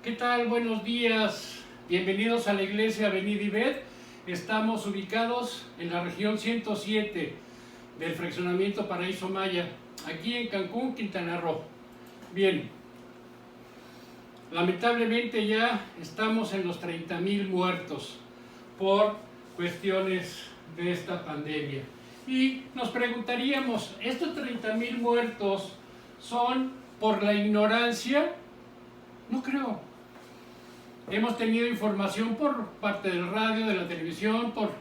¿Qué tal? Buenos días. Bienvenidos a la iglesia Venid y Ved. Estamos ubicados en la región 107 del fraccionamiento Paraíso Maya, aquí en Cancún, Quintana Roo. Bien, lamentablemente ya estamos en los 30,000 muertos por cuestiones de esta pandemia. Y nos preguntaríamos, ¿estos 30,000 muertos son por la ignorancia? No creo. Hemos tenido información por parte del radio, de la televisión, por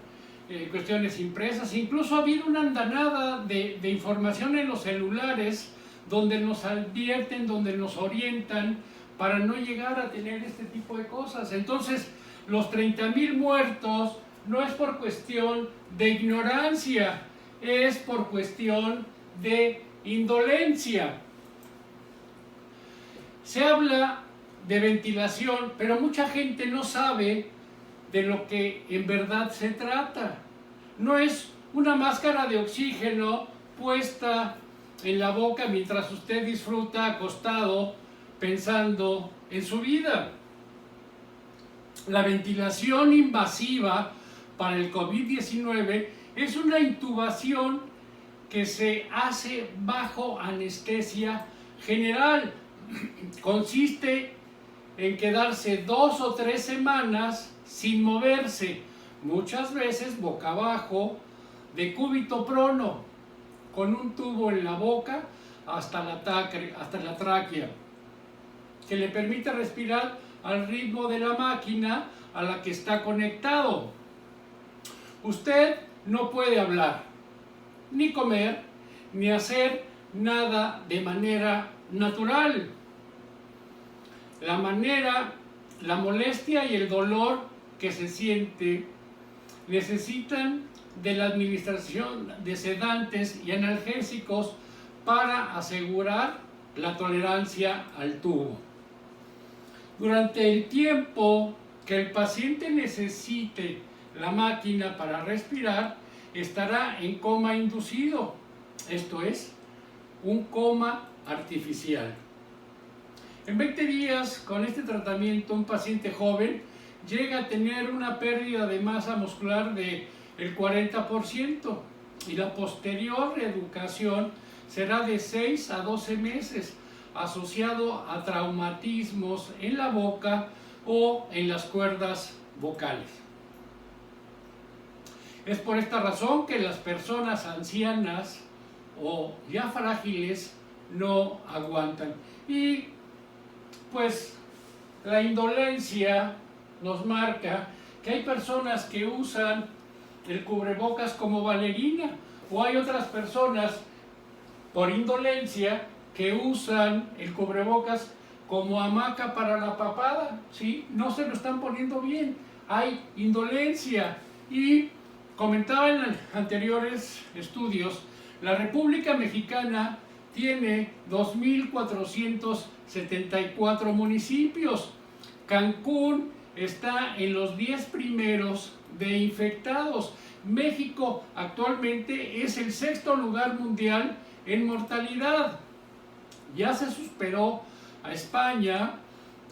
cuestiones impresas. Incluso ha habido una andanada de información en los celulares donde nos advierten, donde nos orientan para no llegar a tener este tipo de cosas. Entonces, los 30,000 muertos no es por cuestión de ignorancia, es por cuestión de indolencia. Se habla de ventilación, pero mucha gente no sabe de lo que en verdad se trata. No es una máscara de oxígeno puesta en la boca mientras usted disfruta acostado pensando en su vida. La ventilación invasiva para el COVID-19 es una intubación que se hace bajo anestesia general. Consiste en quedarse 2 o 3 semanas sin moverse, muchas veces boca abajo, de cúbito prono, con un tubo en la boca hasta la tráquea, que le permite respirar al ritmo de la máquina a la que está conectado. Usted no puede hablar, ni comer, ni hacer nada de manera natural. La molestia y el dolor que se siente necesitan de la administración de sedantes y analgésicos para asegurar la tolerancia al tubo. Durante el tiempo que el paciente necesite la máquina para respirar, estará en coma inducido, esto es, un coma artificial. En 20 días, con este tratamiento, un paciente joven llega a tener una pérdida de masa muscular del 40% y la posterior reeducación será de 6 a 12 meses, asociado a traumatismos en la boca o en las cuerdas vocales. Es por esta razón que las personas ancianas o ya frágiles no aguantan. Y pues la indolencia nos marca que hay personas que usan el cubrebocas como bailarina, o hay otras personas por indolencia que usan el cubrebocas como hamaca para la papada, ¿sí? No se lo están poniendo bien, hay indolencia. Y comentaba en anteriores estudios, la República Mexicana tiene 2,474 municipios. Cancún está en los 10 primeros de infectados. México actualmente es el 6º lugar mundial en mortalidad. Ya se superó a España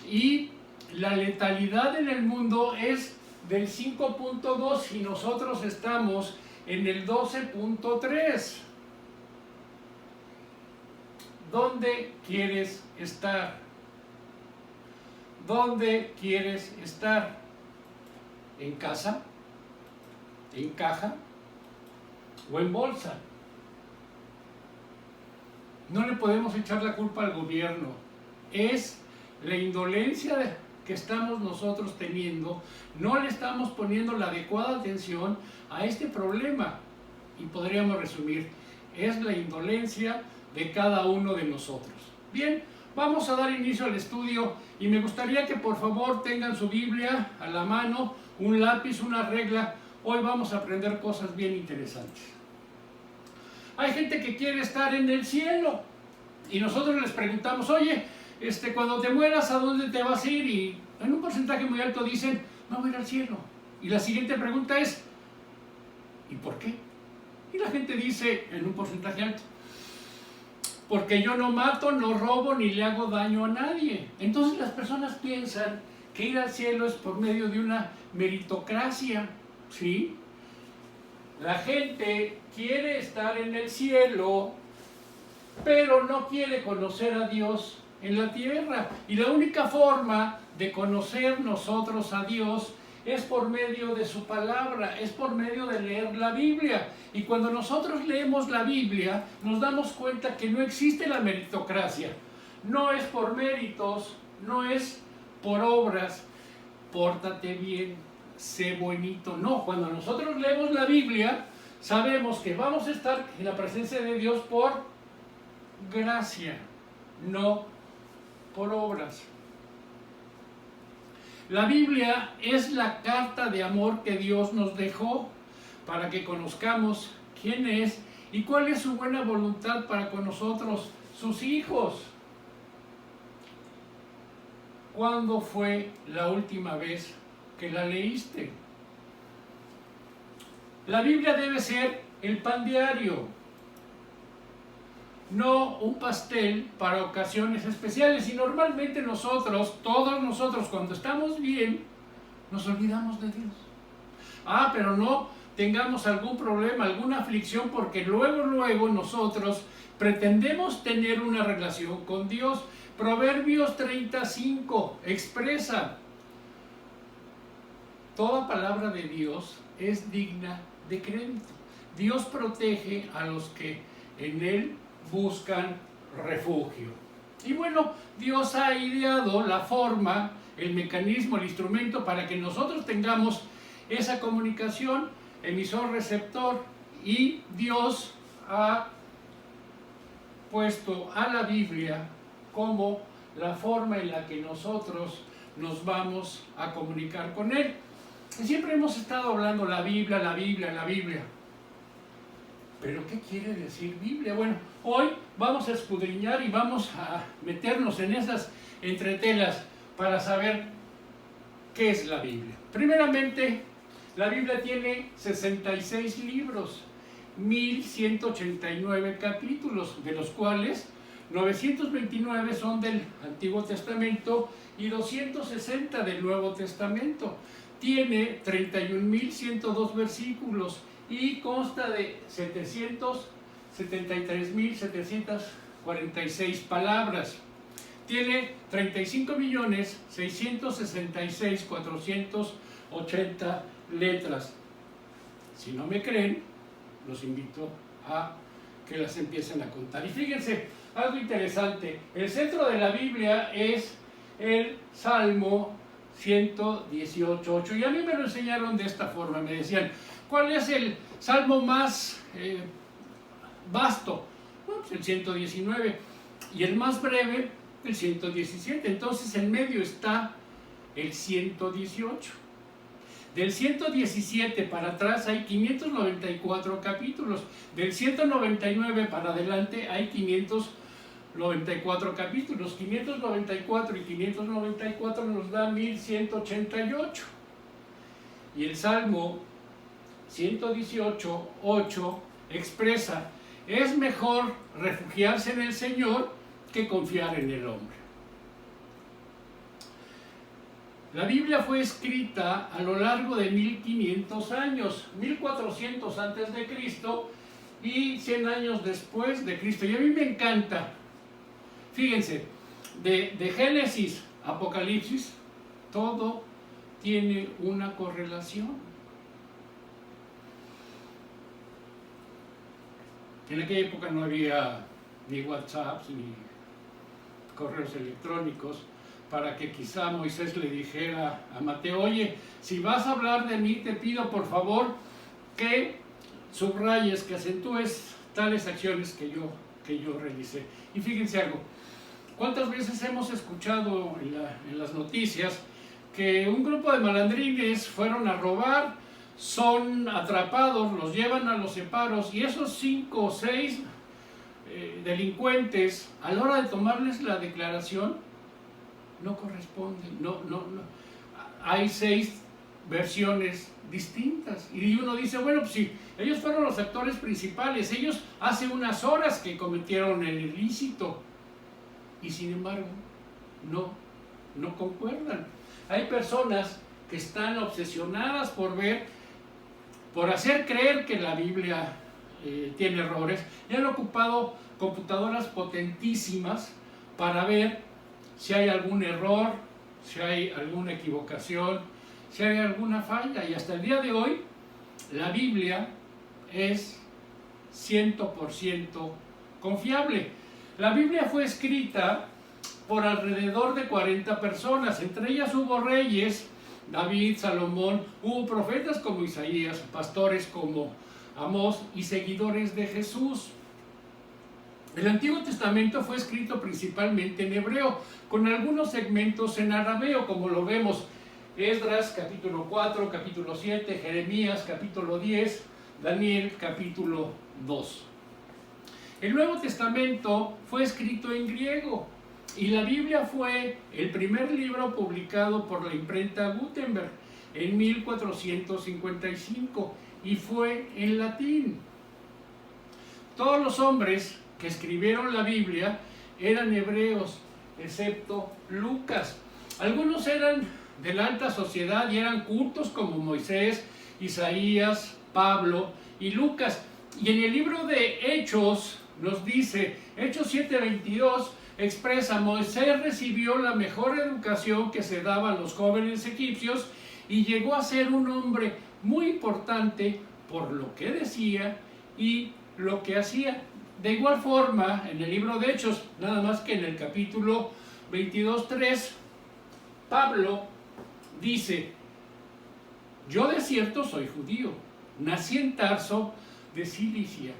y la letalidad en el mundo es del 5.2 y nosotros estamos en el 12.3. ¿Dónde quieres estar? ¿Dónde quieres estar? ¿En casa? ¿En caja? ¿O en bolsa? No le podemos echar la culpa al gobierno. Es la indolencia que estamos nosotros teniendo. No le estamos poniendo la adecuada atención a este problema. Y podríamos resumir, es la indolencia de cada uno de nosotros. Bien, vamos a dar inicio al estudio y me gustaría que por favor tengan su Biblia a la mano, un lápiz, una regla. Hoy vamos a aprender cosas bien interesantes. Hay gente que quiere estar en el cielo y nosotros les preguntamos, oye, cuando te mueras, ¿a dónde te vas a ir? Y en un porcentaje muy alto dicen, no voy a ir al cielo. Y la siguiente pregunta es, ¿y por qué? Y la gente dice, en un porcentaje alto, porque yo no mato, no robo, ni le hago daño a nadie. Entonces las personas piensan que ir al cielo es por medio de una meritocracia, ¿sí? La gente quiere estar en el cielo, pero no quiere conocer a Dios en la tierra. Y la única forma de conocer nosotros a Dios es por medio de su palabra, es por medio de leer la Biblia. Y cuando nosotros leemos la Biblia, nos damos cuenta que no existe la meritocracia. No es por méritos, no es por obras, pórtate bien, sé bonito. No, cuando nosotros leemos la Biblia, sabemos que vamos a estar en la presencia de Dios por gracia, no por obras. La Biblia es la carta de amor que Dios nos dejó para que conozcamos quién es y cuál es su buena voluntad para con nosotros, sus hijos. ¿Cuándo fue la última vez que la leíste? La Biblia debe ser el pan diario, no un pastel para ocasiones especiales. Y normalmente nosotros, todos nosotros, cuando estamos bien, nos olvidamos de Dios. Pero no tengamos algún problema, alguna aflicción, porque luego nosotros pretendemos tener una relación con Dios. Proverbios 35 expresa: toda palabra de Dios es digna de crédito. Dios protege a los que en Él buscan refugio. Y bueno, Dios ha ideado la forma, el mecanismo, el instrumento para que nosotros tengamos esa comunicación emisor-receptor, y Dios ha puesto a la Biblia como la forma en la que nosotros nos vamos a comunicar con Él. Y siempre hemos estado hablando la Biblia, la Biblia, la Biblia. ¿Pero qué quiere decir Biblia? Bueno, hoy vamos a escudriñar y vamos a meternos en esas entretelas para saber qué es la Biblia. Primeramente, la Biblia tiene 66 libros, 1189 capítulos, de los cuales 929 son del Antiguo Testamento y 260 del Nuevo Testamento. Tiene 31.102 versículos y consta de 773.746 palabras. Tiene 35.666.480 letras. Si no me creen, los invito a que las empiecen a contar. Y fíjense, algo interesante: el centro de la Biblia es el Salmo 118.8, y a mí me lo enseñaron de esta forma. Me decían, ¿cuál es el salmo más vasto? Bueno, pues el 119, y el más breve, el 117. Entonces en medio está el 118. Del 117 para atrás hay 594 capítulos. Del 199 para adelante hay 594 capítulos. 594 y 594 nos da 1188. Y el Salmo 118.8 expresa: es mejor refugiarse en el Señor que confiar en el hombre. La Biblia fue escrita a lo largo de 1500 años, 1400 antes de Cristo y 100 años después de Cristo. Y a mí me encanta, fíjense, de Génesis a Apocalipsis, todo tiene una correlación. En aquella época no había ni WhatsApp ni correos electrónicos para que quizá Moisés le dijera a Mateo: oye, si vas a hablar de mí, te pido por favor que subrayes, que acentúes tales acciones que yo realicé. Y fíjense algo: ¿cuántas veces hemos escuchado en las noticias que un grupo de malandrines fueron a robar, son atrapados, los llevan a los separos, y esos 5 o 6 delincuentes, a la hora de tomarles la declaración, no corresponden? No. Hay 6 versiones distintas. Y uno dice, bueno, pues sí, ellos fueron los actores principales, ellos hace unas horas que cometieron el ilícito, y sin embargo, no concuerdan. Hay personas que están obsesionadas por hacer creer que la Biblia tiene errores, y han ocupado computadoras potentísimas para ver si hay algún error, si hay alguna equivocación, si hay alguna falla. Y hasta el día de hoy, la Biblia es 100% confiable. La Biblia fue escrita por alrededor de 40 personas, entre ellas hubo reyes, David, Salomón, hubo profetas como Isaías, pastores como Amós y seguidores de Jesús. El Antiguo Testamento fue escrito principalmente en hebreo, con algunos segmentos en arameo, como lo vemos Esdras capítulo 4, capítulo 7, Jeremías capítulo 10, Daniel capítulo 2. El Nuevo Testamento fue escrito en griego y la Biblia fue el primer libro publicado por la imprenta Gutenberg en 1455 y fue en latín. Todos los hombres que escribieron la Biblia eran hebreos, excepto Lucas. Algunos eran de la alta sociedad y eran cultos como Moisés, Isaías, Pablo y Lucas. Y en el libro de Hechos nos dice, Hechos 7:22 expresa, Moisés recibió la mejor educación que se daba a los jóvenes egipcios y llegó a ser un hombre muy importante por lo que decía y lo que hacía. De igual forma, en el libro de Hechos, nada más que en el capítulo 22:3, Pablo dice, yo de cierto soy judío, nací en Tarso de Cilicia,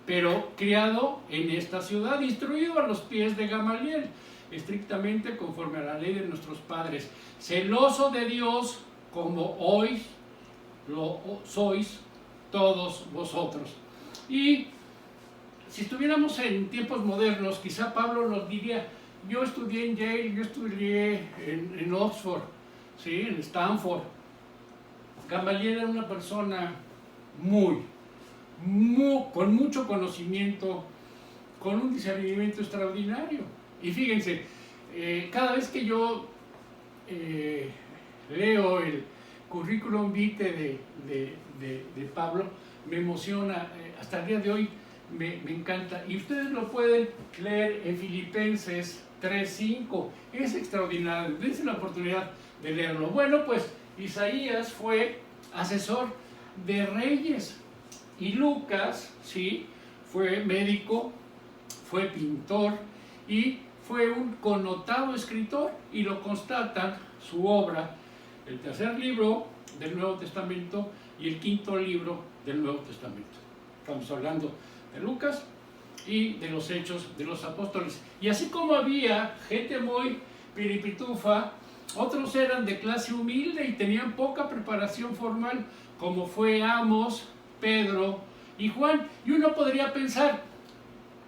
pero criado en esta ciudad, instruido a los pies de Gamaliel, estrictamente conforme a la ley de nuestros padres, celoso de Dios como hoy lo sois todos vosotros. Y si estuviéramos en tiempos modernos, quizá Pablo nos diría, yo estudié en Yale, yo estudié en Oxford, ¿sí? En Stanford. Gamaliel era una persona con mucho conocimiento, con un discernimiento extraordinario. Y fíjense, cada vez que yo leo el currículum vitae de Pablo, me emociona, hasta el día de hoy me encanta. Y ustedes lo pueden leer en Filipenses 3:5, es extraordinario, dense la oportunidad de leerlo. Bueno, pues Isaías fue asesor de reyes y Lucas, sí, fue médico, fue pintor y fue un connotado escritor, y lo constata su obra, el tercer libro del Nuevo Testamento y el quinto libro del Nuevo Testamento. Estamos hablando de Lucas y de los Hechos de los Apóstoles. Y así como había gente muy piripitufa, otros eran de clase humilde y tenían poca preparación formal, como fue Amos, Pedro y Juan. Y uno podría pensar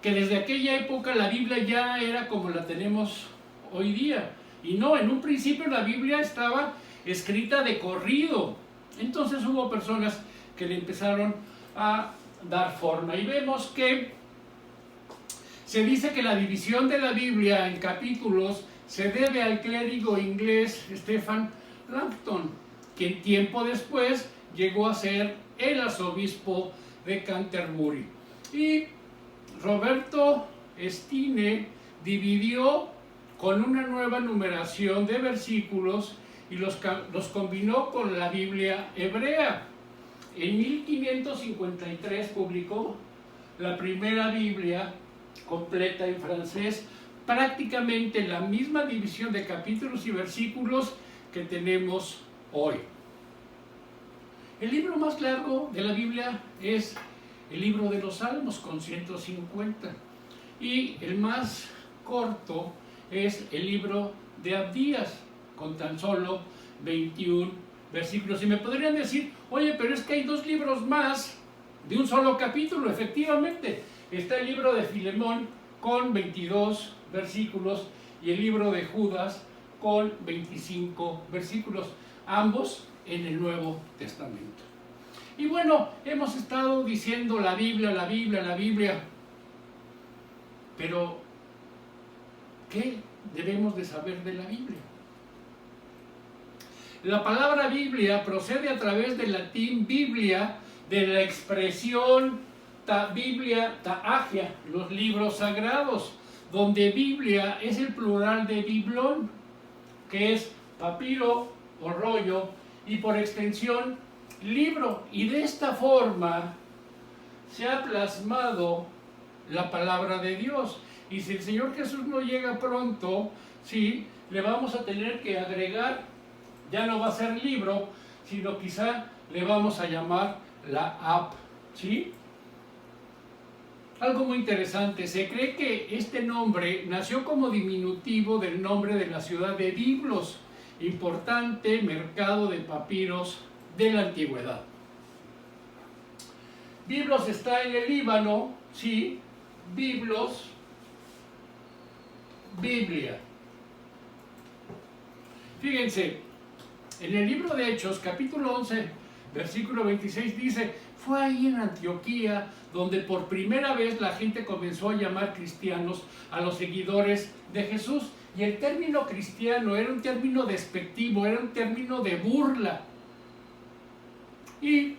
que desde aquella época la Biblia ya era como la tenemos hoy día. Y no, en un principio la Biblia estaba escrita de corrido. Entonces hubo personas que le empezaron a dar forma. Y vemos que se dice que la división de la Biblia en capítulos se debe al clérigo inglés Stephen Langton, quien tiempo después llegó a ser el arzobispo de Canterbury. Y Roberto Stine dividió con una nueva numeración de versículos y los combinó con la Biblia hebrea. En 1553 publicó la primera Biblia completa en francés, prácticamente la misma división de capítulos y versículos que tenemos hoy. El libro más largo de la Biblia es el libro de los Salmos, con 150, y el más corto es el libro de Abdías, con tan solo 21 versículos. Y me podrían decir, oye, pero es que hay dos libros más de un solo capítulo. Efectivamente, está el libro de Filemón con 22 versículos y el libro de Judas con 25 versículos. ambos en el Nuevo Testamento. Y bueno, hemos estado diciendo la Biblia, la Biblia, la Biblia, pero ¿qué debemos de saber de la Biblia? La palabra Biblia procede a través del latín Biblia, de la expresión Biblia, Agia, los libros sagrados, donde Biblia es el plural de biblón, que es papiro o rollo, y por extensión libro. Y de esta forma se ha plasmado la palabra de Dios. Y si el Señor Jesús no llega pronto, sí, le vamos a tener que agregar, ya no va a ser libro, sino quizá le vamos a llamar la app, ¿sí? Algo muy interesante, se cree que este nombre nació como diminutivo del nombre de la ciudad de Biblos, importante mercado de papiros de la antigüedad. Biblos está en el Líbano, sí, Biblos, Biblia. Fíjense, en el libro de Hechos, capítulo 11, versículo 26 dice: fue ahí en Antioquía donde por primera vez la gente comenzó a llamar cristianos a los seguidores de Jesús. Y el término cristiano era un término despectivo, era un término de burla. Y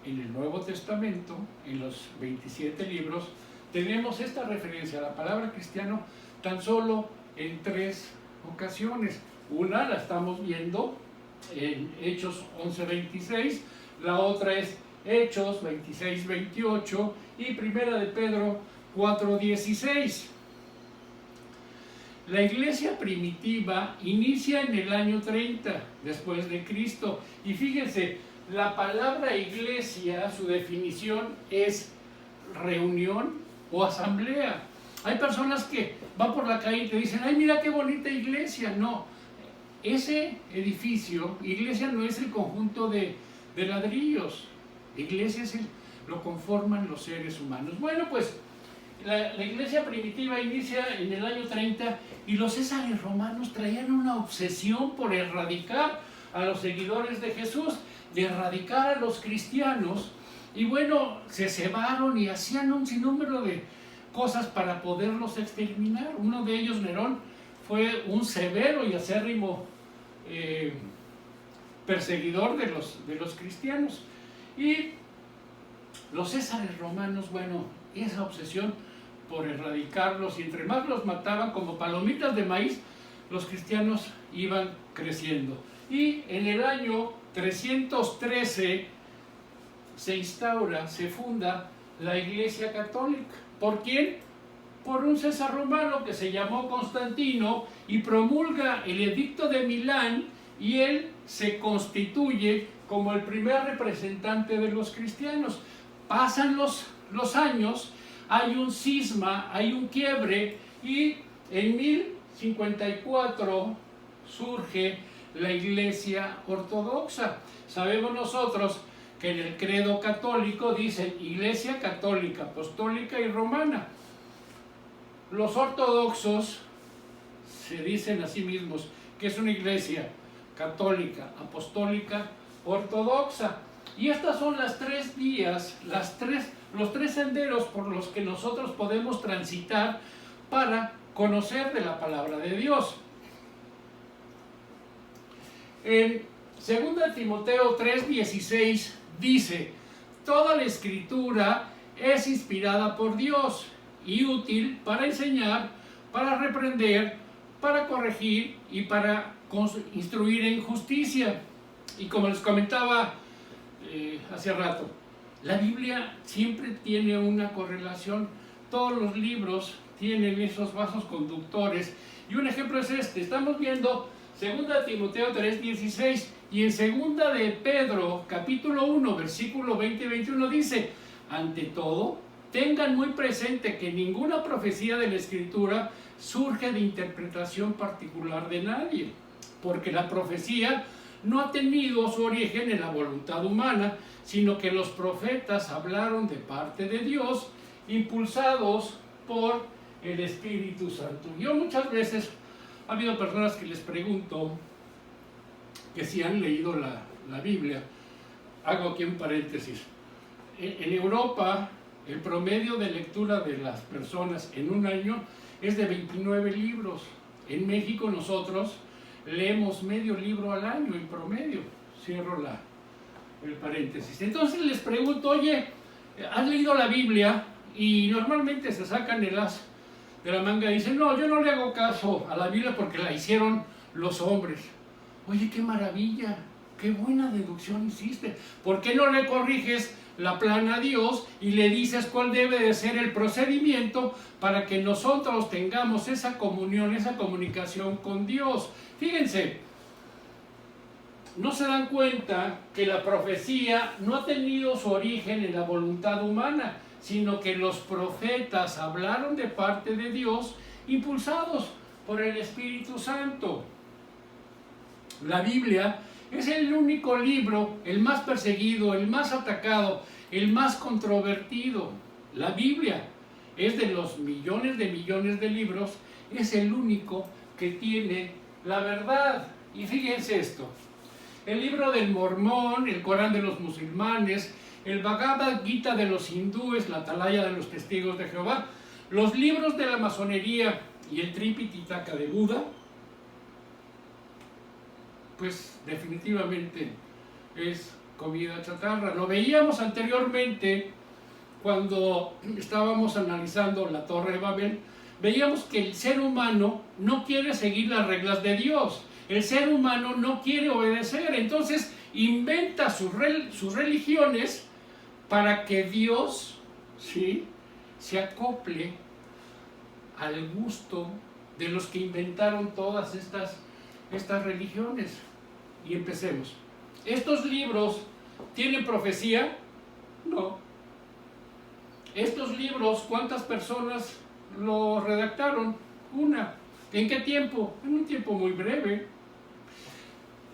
en el Nuevo Testamento, en los 27 libros, tenemos esta referencia a la palabra cristiano tan solo en 3 ocasiones. Una la estamos viendo en Hechos 11:26, la otra es Hechos 26:28 y Primera de Pedro 4:16. La iglesia primitiva inicia en el año 30 después de Cristo, y fíjense, la palabra iglesia, su definición es reunión o asamblea. Hay personas que van por la calle y te dicen: ay, mira qué bonita iglesia. No, ese edificio, iglesia no es el conjunto de ladrillos, iglesia lo conforman los seres humanos. Bueno, pues la iglesia primitiva inicia en el año 30 y los césares romanos traían una obsesión por erradicar a los seguidores de Jesús, de erradicar a los cristianos, y bueno, se cebaron y hacían un sinnúmero de cosas para poderlos exterminar. Uno de ellos, Nerón, fue un severo y acérrimo perseguidor de los cristianos. Y los césares romanos, bueno, esa obsesión por erradicarlos, y entre más los mataban como palomitas de maíz, los cristianos iban creciendo. Y en el año 313 se instaura, se funda la Iglesia Católica. ¿Por quién? Por un César romano que se llamó Constantino, y promulga el Edicto de Milán, y él se constituye como el primer representante de los cristianos. Pasan los años, hay un cisma, hay un quiebre, y en 1054 surge la Iglesia Ortodoxa. Sabemos nosotros que en el credo católico dicen Iglesia Católica, Apostólica y Romana. Los ortodoxos se dicen a sí mismos que es una iglesia católica, apostólica, ortodoxa. Y estas son las 3 vías, los 3 senderos por los que nosotros podemos transitar para conocer de la palabra de Dios. En 2 Timoteo 3:16 dice: toda la escritura es inspirada por Dios y útil para enseñar, para reprender, para corregir y para instruir en justicia. Y como les comentaba hace rato, la Biblia siempre tiene una correlación. Todos los libros tienen esos vasos conductores, y un ejemplo es este. Estamos viendo 2 Timoteo 3:16, y en 2 de Pedro capítulo 1 versículo 20 y 21 dice: ante todo, tengan muy presente que ninguna profecía de la Escritura surge de interpretación particular de nadie, porque la profecía no ha tenido su origen en la voluntad humana, sino que los profetas hablaron de parte de Dios, impulsados por el Espíritu Santo. Yo muchas veces ha habido personas que les pregunto: que sí han leído la Biblia. Hago aquí un paréntesis. En Europa, el promedio de lectura de las personas en un año es de 29 libros. En México nosotros leemos medio libro al año en promedio. Cierro el paréntesis. Entonces les pregunto, oye, ¿has leído la Biblia? Y normalmente se sacan el as de la manga y dicen, no, yo no le hago caso a la Biblia porque la hicieron los hombres. Oye, qué maravilla, qué buena deducción hiciste. ¿Por qué no le corriges la plana a Dios y le dices cuál debe de ser el procedimiento para que nosotros tengamos esa comunión, esa comunicación con Dios? Fíjense, no se dan cuenta que la profecía no ha tenido su origen en la voluntad humana, sino que los profetas hablaron de parte de Dios, impulsados por el Espíritu Santo. La Biblia es el único libro, el más perseguido, el más atacado, el más controvertido. La Biblia es de los millones de libros, es el único que tiene la verdad. Y fíjense esto, el libro del Mormón, el Corán de los musulmanes, el Bhagavad Gita de los hindúes, la Atalaya de los testigos de Jehová, los libros de la masonería y el Tripitaka de Buda, pues definitivamente es comida chatarra. Lo veíamos anteriormente cuando estábamos analizando la Torre de Babel, veíamos que el ser humano no quiere seguir las reglas de Dios, el ser humano no quiere obedecer, entonces inventa sus religiones para que Dios, ¿sí?, se acople al gusto de los que inventaron todas estas religiones. Y empecemos. ¿Estos libros tienen profecía? No. ¿Estos libros cuántas personas los redactaron? Una. ¿En qué tiempo? En un tiempo muy breve.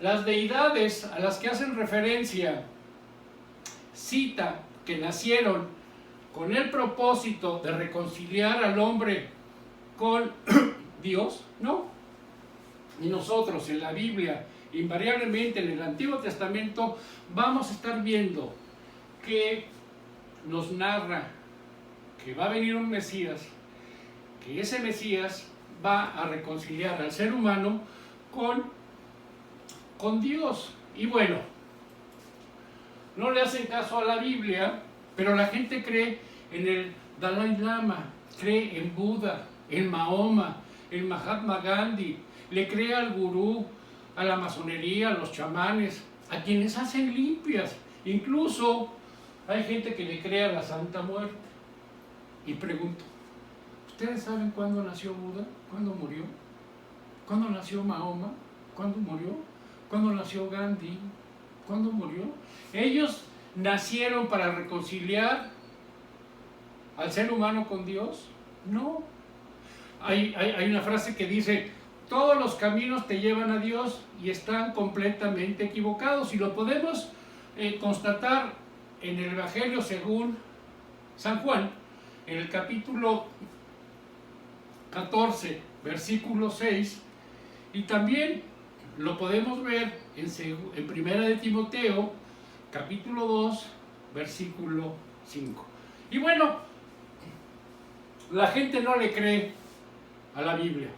Las deidades a las que hacen referencia cita que nacieron con el propósito de reconciliar al hombre con Dios, ¿no? Y nosotros en la Biblia, invariablemente en el Antiguo Testamento, vamos a estar viendo que nos narra que va a venir un Mesías, que ese Mesías va a reconciliar al ser humano con Dios. Y bueno, no le hacen caso a la Biblia, pero la gente cree en el Dalai Lama, cree en Buda, en Mahoma, en Mahatma Gandhi, le cree al gurú, a la masonería, a los chamanes, a quienes hacen limpias. Incluso hay gente que le cree a la Santa Muerte. Y pregunto, ¿ustedes saben cuándo nació Buda? ¿Cuándo murió? ¿Cuándo nació Mahoma? ¿Cuándo murió? ¿Cuándo nació Gandhi? ¿Cuándo murió? ¿Ellos nacieron para reconciliar al ser humano con Dios? No. Hay una frase que dice, todos los caminos te llevan a Dios y están completamente equivocados. Y lo podemos constatar en el Evangelio según San Juan, en el capítulo 14, versículo 6, y también lo podemos ver en Primera de Timoteo, capítulo 2, versículo 5. Y bueno, la gente no le cree a la Biblia,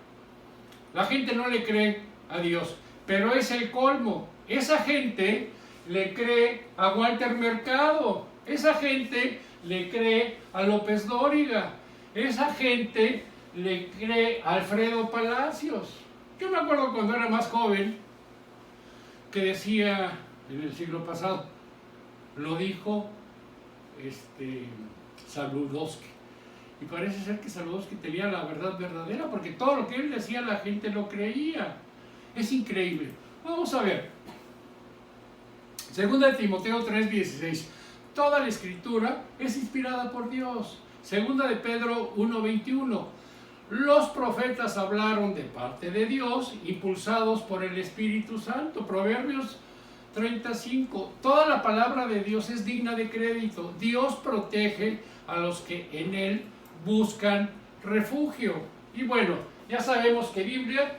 la gente no le cree a Dios, pero es el colmo. Esa gente le cree a Walter Mercado, esa gente le cree a López Dóriga, esa gente le cree a Alfredo Palacios. Yo me acuerdo cuando era más joven que decía en el siglo pasado, lo dijo Saludowski. Y parece ser que Saludowski tenía la verdad verdadera, porque todo lo que él decía la gente lo creía. Es increíble. Vamos a ver. Segunda de Timoteo 3:16. Toda la escritura es inspirada por Dios. Segunda de Pedro 1:21. Los profetas hablaron de parte de Dios, impulsados por el Espíritu Santo. Proverbios 35. Toda la palabra de Dios es digna de crédito. Dios protege a los que en Él buscan refugio. Y bueno, ya sabemos que Biblia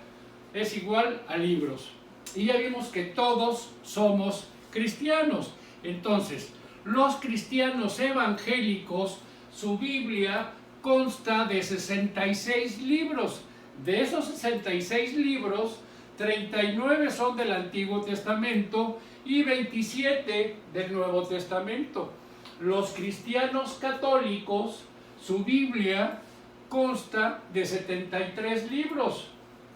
es igual a libros. Y ya vimos que todos somos cristianos. Entonces, los cristianos evangélicos, su Biblia consta de 66 libros. De esos 66 libros, 39 son del Antiguo Testamento y 27 del Nuevo Testamento. Los cristianos católicos, su Biblia consta de 73 libros,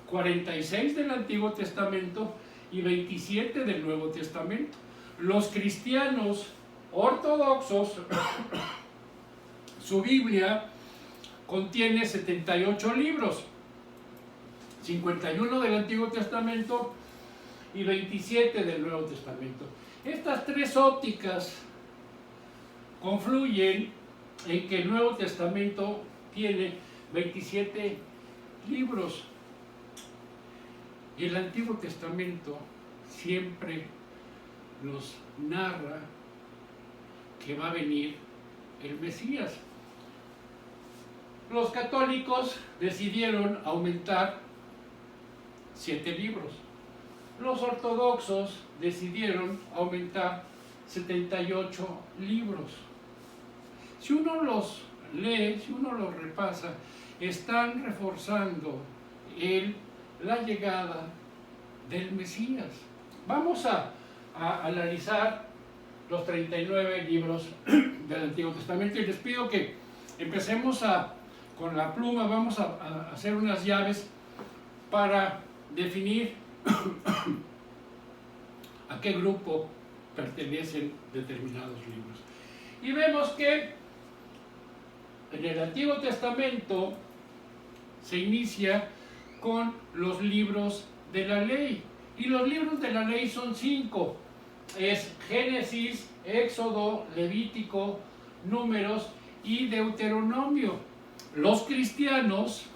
46 del Antiguo Testamento y 27 del Nuevo Testamento. Los cristianos ortodoxos, su Biblia contiene 78 libros, 51 del Antiguo Testamento y 27 del Nuevo Testamento. Estas tres ópticas confluyen en que el Nuevo Testamento tiene 27 libros y el Antiguo Testamento siempre nos narra que va a venir el Mesías. Los católicos decidieron aumentar 7 libros. Los ortodoxos decidieron aumentar 78 libros. Si uno los lee, si uno los repasa, están reforzando la llegada del Mesías. Vamos a analizar los 39 libros del Antiguo Testamento y les pido que empecemos con la pluma. Vamos a hacer unas llaves para definir a qué grupo pertenecen determinados libros. Y vemos que en el Antiguo Testamento se inicia con los libros de la ley. Y los libros de la ley son 5. Es Génesis, Éxodo, Levítico, Números y Deuteronomio. Los cristianos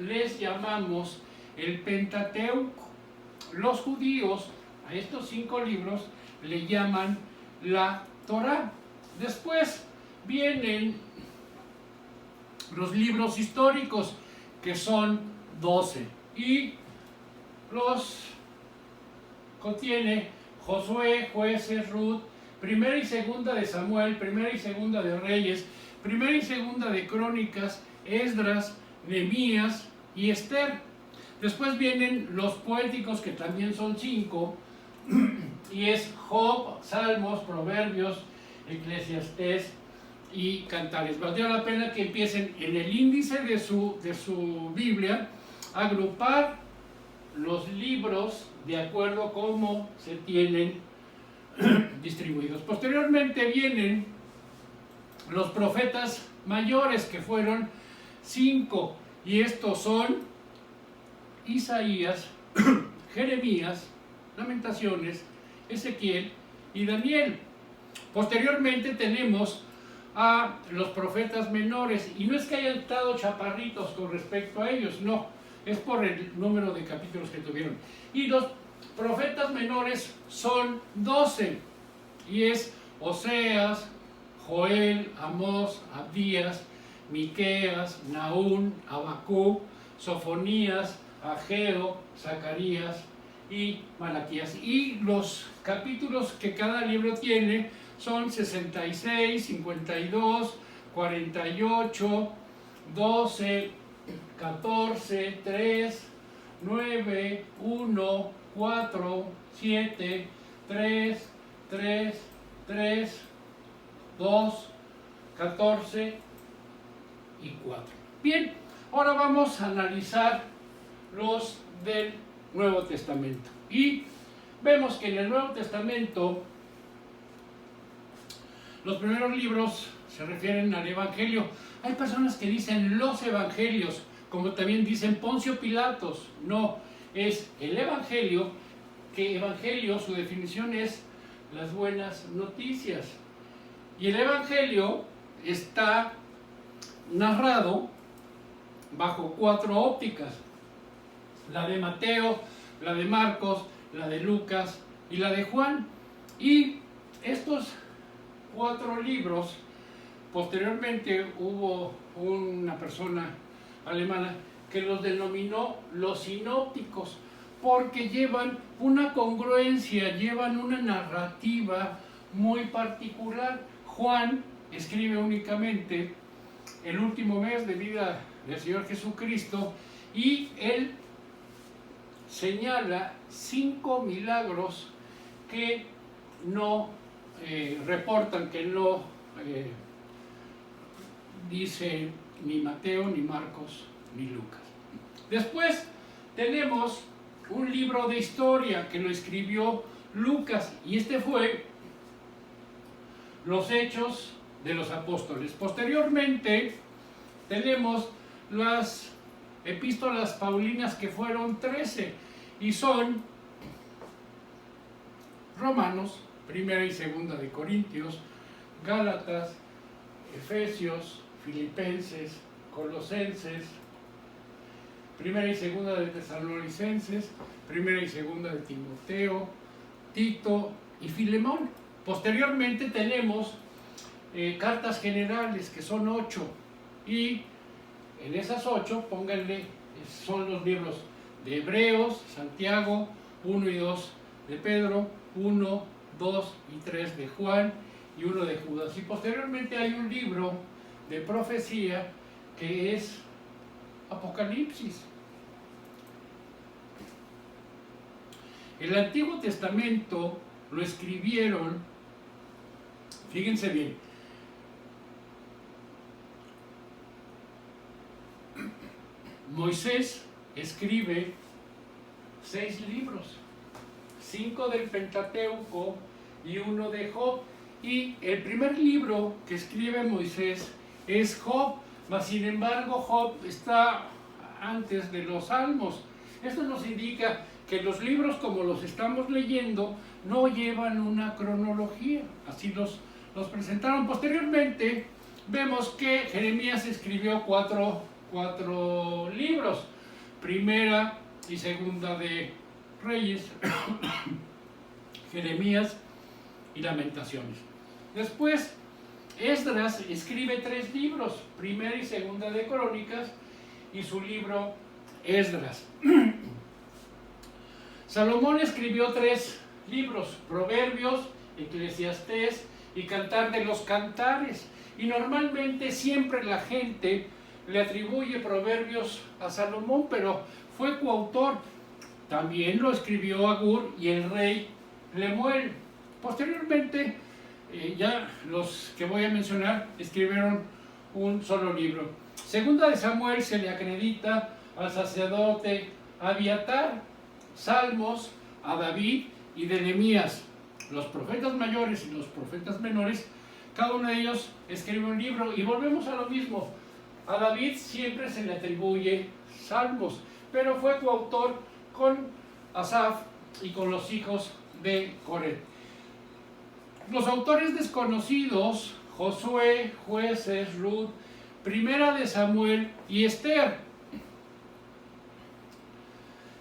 les llamamos el Pentateuco. Los judíos a estos 5 libros le llaman la Torá. Después vienen los libros históricos, que son 12, y los contiene Josué, Jueces, Ruth, Primera y Segunda de Samuel, Primera y Segunda de Reyes, Primera y Segunda de Crónicas, Esdras, Nehemías y Esther. Después vienen los poéticos, que también son 5, y es Job, Salmos, Proverbios, Eclesiastés y Cantares. Valdría la pena que empiecen en el índice de su Biblia a agrupar los libros de acuerdo a cómo se tienen distribuidos. Posteriormente vienen los profetas mayores, que fueron 5, y estos son Isaías, Jeremías, Lamentaciones, Ezequiel y Daniel. Posteriormente tenemos a los profetas menores, y no es que hayan estado chaparritos con respecto a ellos, no, es por el número de capítulos que tuvieron. Y los profetas menores son 12, y es Oseas, Joel, Amós, Abdías, Miqueas, Nahum, Habacuc, Sofonías, Ageo, Zacarías y Malaquías. Y los capítulos que cada libro tiene son 66, 52, 48, 12, 14, 3, 9, 1, 4, 7, 3, 3, 3, 2, 14 y 4. Bien, ahora vamos a analizar los del Nuevo Testamento. Y vemos que en el Nuevo Testamento los primeros libros se refieren al Evangelio. Hay personas que dicen los Evangelios, como también dicen Poncio Pilatos. No, es el Evangelio, que Evangelio, su definición es las buenas noticias. Y el Evangelio está narrado bajo 4 ópticas: la de Mateo, la de Marcos, la de Lucas y la de Juan. Y estos 4 libros, posteriormente hubo una persona alemana que los denominó los sinópticos, porque llevan una congruencia, llevan una narrativa muy particular. Juan escribe únicamente el último mes de vida del Señor Jesucristo y él señala 5 milagros que no reportan, que no dice ni Mateo, ni Marcos, ni Lucas. Después tenemos un libro de historia que lo escribió Lucas, y este fue Los Hechos de los Apóstoles. Posteriormente tenemos las epístolas paulinas, que fueron 13, y son Romanos, primera y segunda de Corintios, Gálatas, Efesios, Filipenses, Colosenses, primera y segunda de Tesalonicenses, primera y segunda de Timoteo, Tito y Filemón. Posteriormente tenemos cartas generales, que son 8, y en esas 8, pónganle, son los libros de Hebreos, Santiago, 1 y 2 de Pedro, 1, 2 y 3 de Juan y 1 de Judas. Y posteriormente hay un libro de profecía que es Apocalipsis. El Antiguo Testamento lo escribieron, fíjense bien, Moisés escribe 6 libros, 5 del Pentateuco y 1 de Job. Y el primer libro que escribe Moisés es Job, mas sin embargo Job está antes de los Salmos. Esto nos indica que los libros, como los estamos leyendo, no llevan una cronología, así los presentaron. Posteriormente vemos que Jeremías escribió cuatro libros, primera y segunda de Reyes, Jeremías y Lamentaciones. Después Esdras escribe 3 libros, primera y segunda de Crónicas y su libro Esdras. Salomón escribió 3 libros, Proverbios, Eclesiastés y Cantar de los Cantares. Y normalmente siempre la gente le atribuye Proverbios a Salomón, pero fue coautor. También lo escribió Agur y el rey Lemuel. Posteriormente, ya los que voy a mencionar escribieron un solo libro. Segunda de Samuel se le acredita al sacerdote Abiatar, Salmos a David y de Nehemías. Los profetas mayores y los profetas menores, cada uno de ellos escribe un libro. Y volvemos a lo mismo, a David siempre se le atribuye Salmos, pero fue coautor con Asaf y con los hijos de Coré. Los autores desconocidos, Josué, Jueces, Ruth, Primera de Samuel y Esther.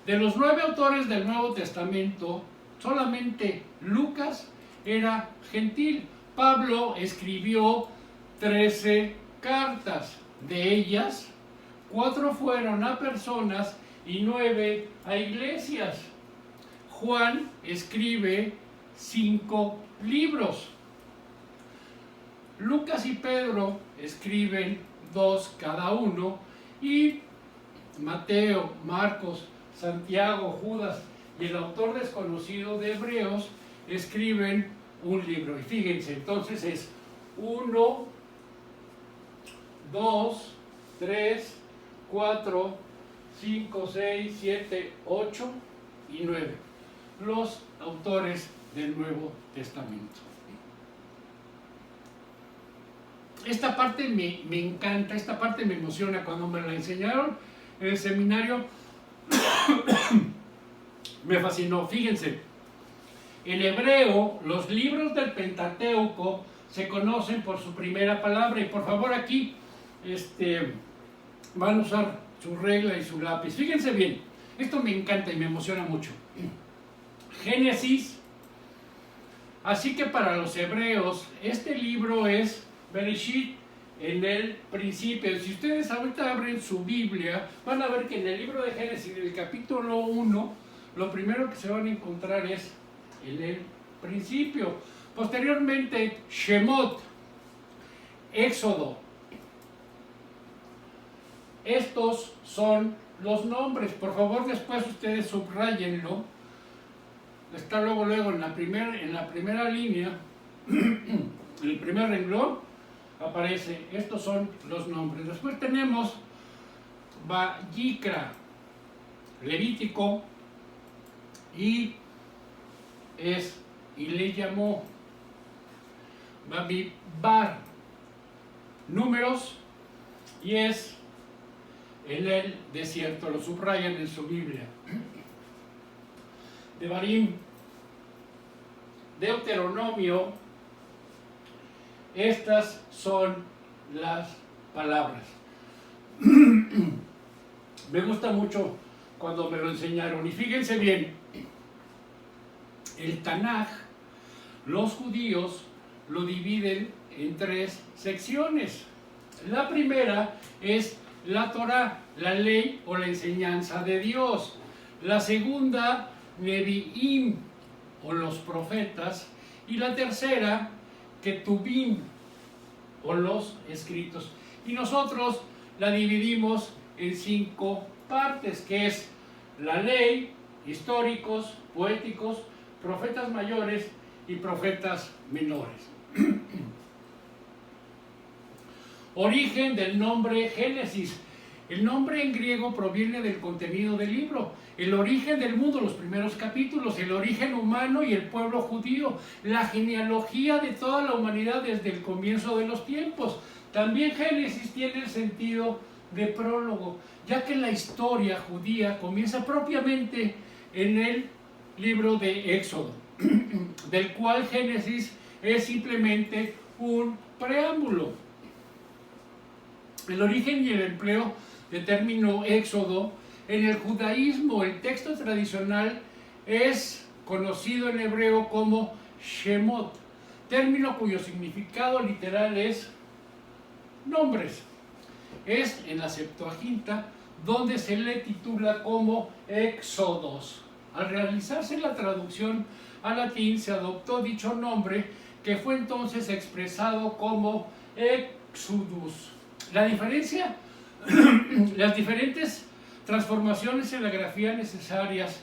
De los 9 autores del Nuevo Testamento, solamente Lucas era gentil. Pablo escribió 13 cartas, de ellas 4 fueron a personas y 9 a iglesias. Juan escribe 5 libros. Lucas y Pedro escriben 2 cada uno, y Mateo, Marcos, Santiago, Judas y el autor desconocido de Hebreos escriben un libro. Y fíjense, entonces es 1, 2, 3, 4, 5, 6, 7, 8 y 9. Los autores del Nuevo Testamento. Esta parte me encanta, esta parte me emociona. Cuando me la enseñaron en el seminario, me fascinó. Fíjense, en hebreo, los libros del Pentateuco se conocen por su primera palabra. Y por favor, aquí van a usar su regla y su lápiz. Fíjense bien, esto me encanta y me emociona mucho. Génesis. Así que para los hebreos, este libro es Bereshit, en el principio. Si ustedes ahorita abren su Biblia, van a ver que en el libro de Génesis, en el capítulo 1, lo primero que se van a encontrar es el principio. Posteriormente, Shemot, Éxodo. Estos son los nombres. Por favor, después ustedes subrayenlo. Está luego en la primera línea, en el primer renglón, aparece, estos son los nombres. Después tenemos Vayikra, Levítico, y le llamó Bamidbar, Números, y es en el desierto, lo subrayan en su Biblia. Devarim, Deuteronomio, estas son las palabras. Me gusta mucho cuando me lo enseñaron, y fíjense bien, el Tanaj, los judíos lo dividen en 3 secciones. La primera es la Torá, la ley o la enseñanza de Dios. La segunda, Nevi'im, o los profetas. Y la tercera, Ketubim, o los escritos. Y nosotros la dividimos en 5 partes, que es la ley, históricos, poéticos, profetas mayores y profetas menores. Origen del nombre Génesis. El nombre en griego proviene del contenido del libro. El origen del mundo, los primeros capítulos, el origen humano y el pueblo judío, la genealogía de toda la humanidad desde el comienzo de los tiempos. También Génesis tiene el sentido de prólogo, ya que la historia judía comienza propiamente en el libro de Éxodo, del cual Génesis es simplemente un preámbulo. El origen y el empleo del término Éxodo en el judaísmo, el texto tradicional, es conocido en hebreo como Shemot, término cuyo significado literal es nombres. Es en la Septuaginta donde se le titula como Éxodos. Al realizarse la traducción al latín se adoptó dicho nombre, que fue entonces expresado como Exodus. La diferencia, las diferentes transformaciones en la grafía necesarias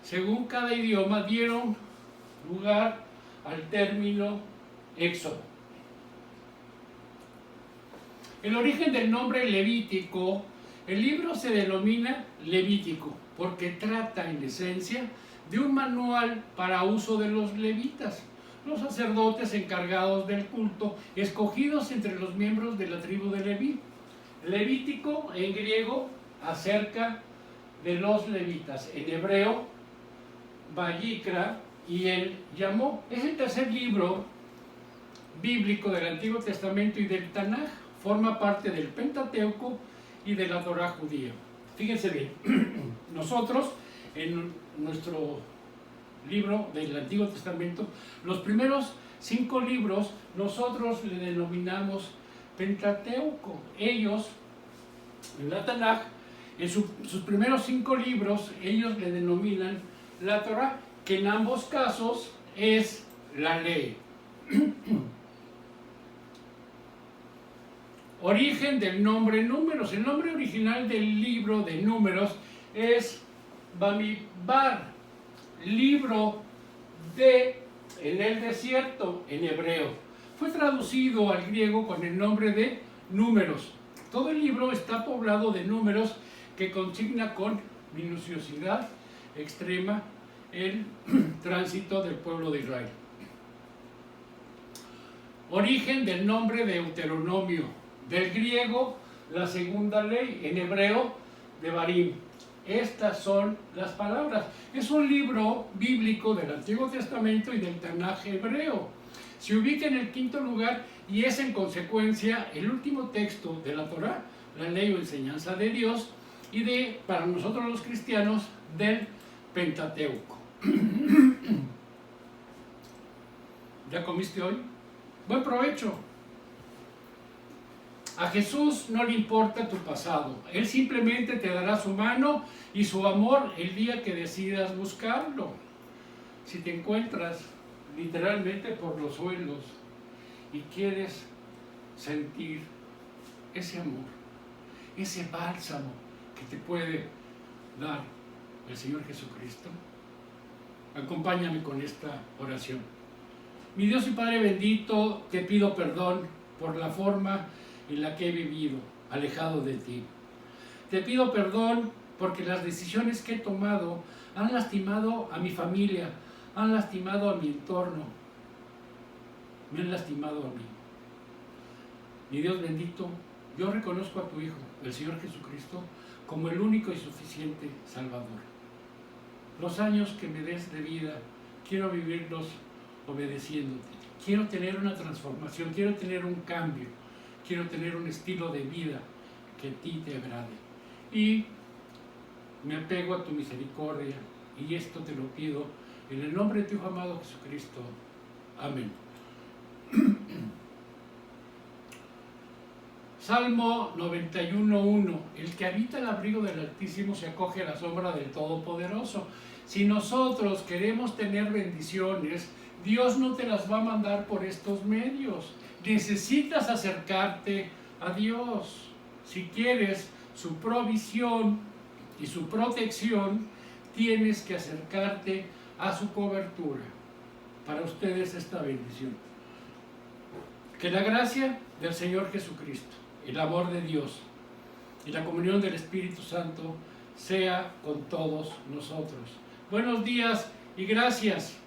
según cada idioma dieron lugar al término Éxodo. El origen del nombre Levítico, el libro se denomina Levítico porque trata en esencia de un manual para uso de los levitas, los sacerdotes encargados del culto, escogidos entre los miembros de la tribu de Leví. Levítico en griego acerca de los levitas, en hebreo Vayikra, y él llamó. Es el tercer libro bíblico del Antiguo Testamento y del Tanaj, forma parte del Pentateuco y de la Torá judía. Fíjense bien, nosotros en nuestro libro del Antiguo Testamento, los primeros 5 libros nosotros le denominamos Pentateuco. Ellos, en la Tanaj, en sus primeros 5 libros, ellos le denominan la Torá, que en ambos casos es la ley. Origen del nombre Números. El nombre original del libro de Números es Bamidbar, libro en el desierto, en hebreo. Fue traducido al griego con el nombre de Números. Todo el libro está poblado de números que consigna con minuciosidad extrema el tránsito del pueblo de Israel. Origen del nombre de Deuteronomio, del griego la segunda ley, en hebreo Devarim. Estas son las palabras. Es un libro bíblico del Antiguo Testamento y del Tanaj hebreo. Se ubica en el 5º lugar y es en consecuencia el último texto de la Torá, la ley o enseñanza de Dios, y para nosotros los cristianos, del Pentateuco. ¿Ya comiste hoy? Buen provecho. A Jesús no le importa tu pasado. Él simplemente te dará su mano y su amor el día que decidas buscarlo. Si te encuentras literalmente por los suelos y quieres sentir ese amor, ese bálsamo que te puede dar el Señor Jesucristo, acompáñame con esta oración. Mi Dios y Padre bendito, te pido perdón por la forma en la que he vivido, alejado de ti. Te pido perdón porque las decisiones que he tomado han lastimado a mi familia, han lastimado a mi entorno, me han lastimado a mí. Mi Dios bendito, yo reconozco a tu Hijo, el Señor Jesucristo, como el único y suficiente Salvador. Los años que me des de vida, quiero vivirlos obedeciéndote. Quiero tener una transformación, quiero tener un cambio, quiero tener un estilo de vida que a ti te agrade. Y me apego a tu misericordia, y esto te lo pido en el nombre de tu Hijo amado Jesucristo. Amén. Salmo 91:1. El que habita el abrigo del Altísimo se acoge a la sombra del Todopoderoso. Si nosotros queremos tener bendiciones, Dios no te las va a mandar por estos medios. Necesitas acercarte a Dios. Si quieres su provisión y su protección, tienes que acercarte a su cobertura. Para ustedes esta bendición. Que la gracia del Señor Jesucristo, el amor de Dios y la comunión del Espíritu Santo sea con todos nosotros. Buenos días y gracias.